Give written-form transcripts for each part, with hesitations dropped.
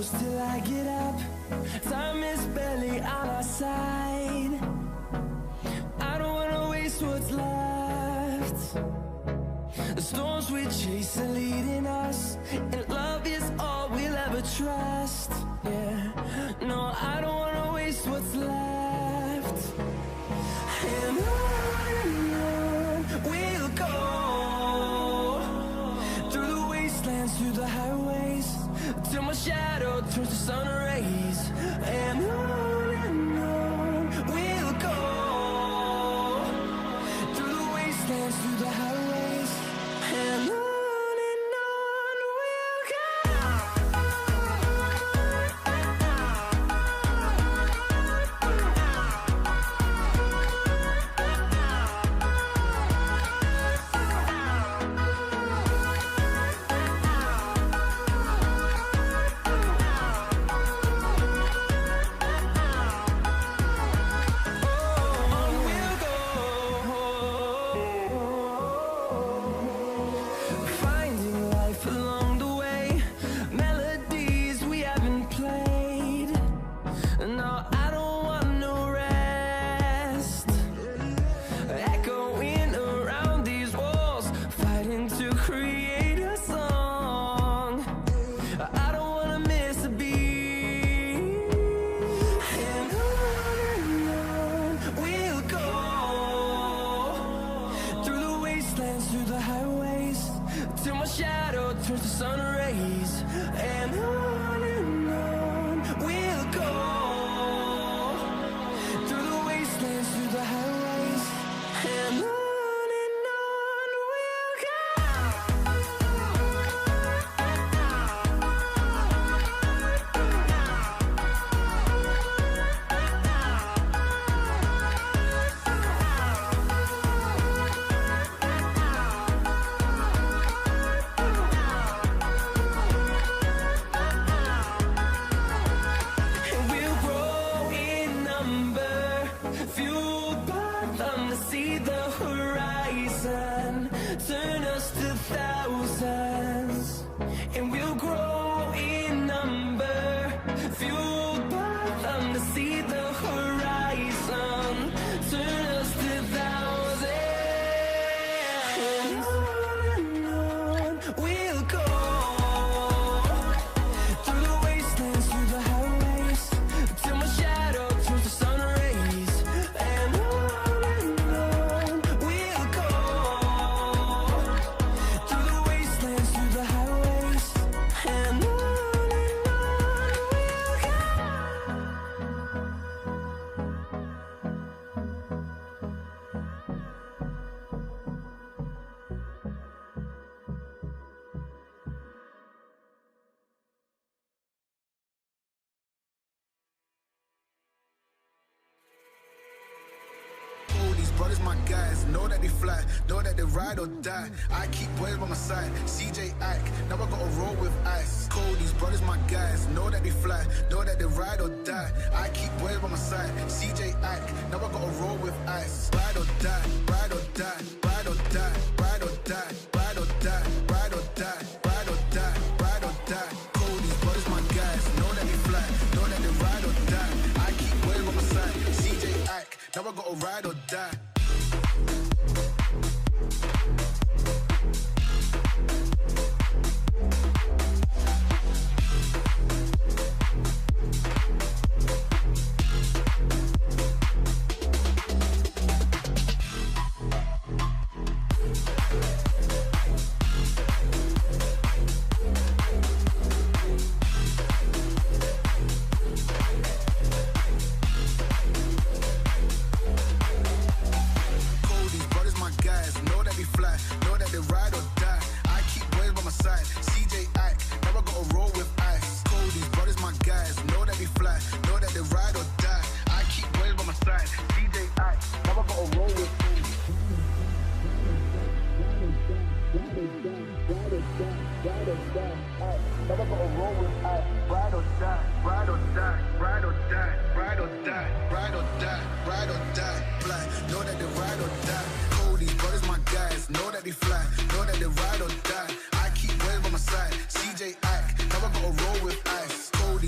close till I get up. Time is barely on our side. I don't wanna waste what's left. The storms we chase are leading us, and love is all we'll ever trust. Yeah, no, I don't wanna waste what's left. And on we'll go, through the wastelands, through the highways, till my shadow turns to sun rays. And on we'll go, through the wastelands, through the highways, and on we'll go. Finding life along the way, melodies we haven't played. No, I don't want no rest. Echoing around these walls, fighting to create a song. I don't wanna miss a beat. And on we'll go, through the wastelands, through the highways, till my shadow turns to sun rays. And on we'll go, through the wastelands, through the highways, and on we'll go. And we'll grow in number, fueled by them to see the horizon, turn us to thousands. And we'll grow in number, fueled by them to see the horizon, turn us to thousands. And on we'll go, through the wastelands, through the highways, till my shadow turns to sun rays. And on we'll go, through the wastelands, through the highways, and on we'll go. All these brothers, my guys, know that they fly, know that they ride or die. I keep boys by my side, CJ Ike, now I gotta roll with ice. Cold, these brothers, my guys, know that they fly, know that they ride or die. I keep boys by my side, CJ Ike, now I gotta roll with ice. Ride or die, ride or die, ride or die, ride or die, ride or die, ride or die, ride or die, ride or die. Cold, these brothers, my guys, know that they fly, know that they ride or die. I keep boys by my side, CJ Ike, now I gotta ride or die. Cold, these brothers, my guys, know that they fly, know that they ride or die. I keep boys by my side, CJ Ike, now I gotta roll with ice. Cold, these brothers, my guys, know that they fly, know that they ride or die. I keep boys by my side, CJ Ike, now I gotta roll with ice. Now I gotta roll with ice. Ride or die, ride or die, ride or die, ride or die, ride or die, ride or die. Fly, know that they ride or die. Cold, these brothers, my guys, know that they fly, know that they ride or die. I keep boys by my side, CJ Ike, now I gotta roll with ice. Cold,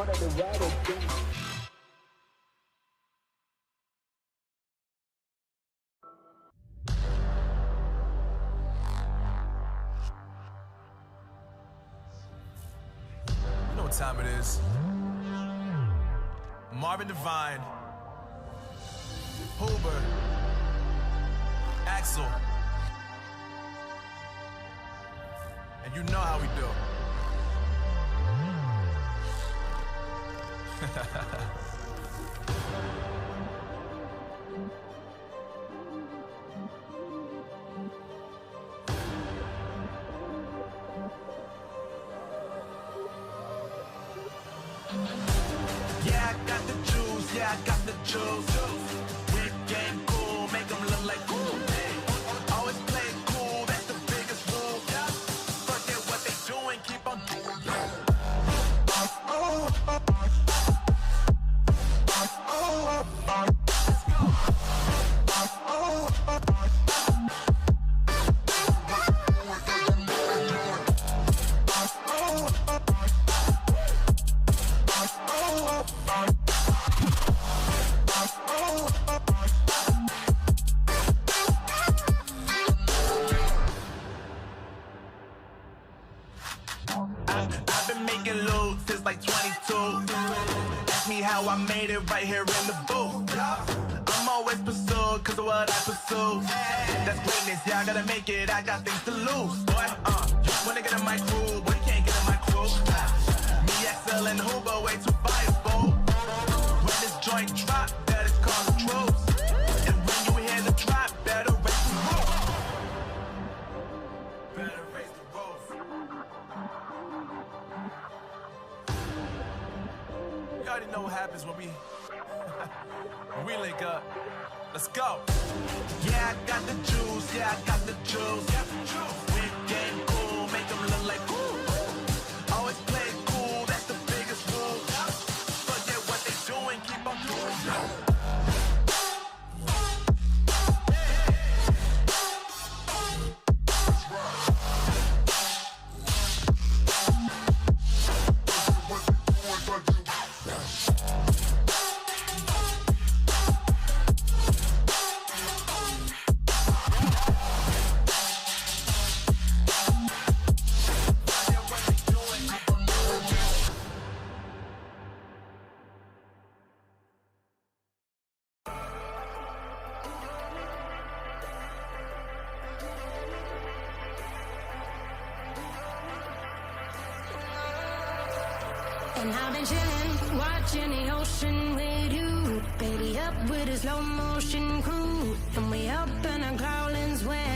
You know what time it is. Marvin Devine, Huber, Axel, and you know how we do. Yeah, I got the juice, yeah, I got the juice. Whip game cool, make them look like cool. Always play cool, that's the biggest rule. Forget what they doing, keep on doing. I've been making loot since like 22. Ask me how I made it right here in the booth. I'm always pursued cause of what I pursue. That's greatness, yeah, I gotta make it, I got things to lose. Boy, you wanna get in my crew, boy, you can't get in my crew. Me, Axel, and Huber, way too fireball. When this joint drop, that is called the troops. And when you hear the drop, better raise the roof. Better raise the roof. You already know what happens when we link up. Let's go. Yeah, I got the juice, yeah, I got the juice. Whip game cool, make them look like cool. Always play cool, that's the biggest rule. Forget what they doing, keep on doing. And I've been chillin', watching the ocean with you. Baby up with a slow motion crew. And we up in our growlings when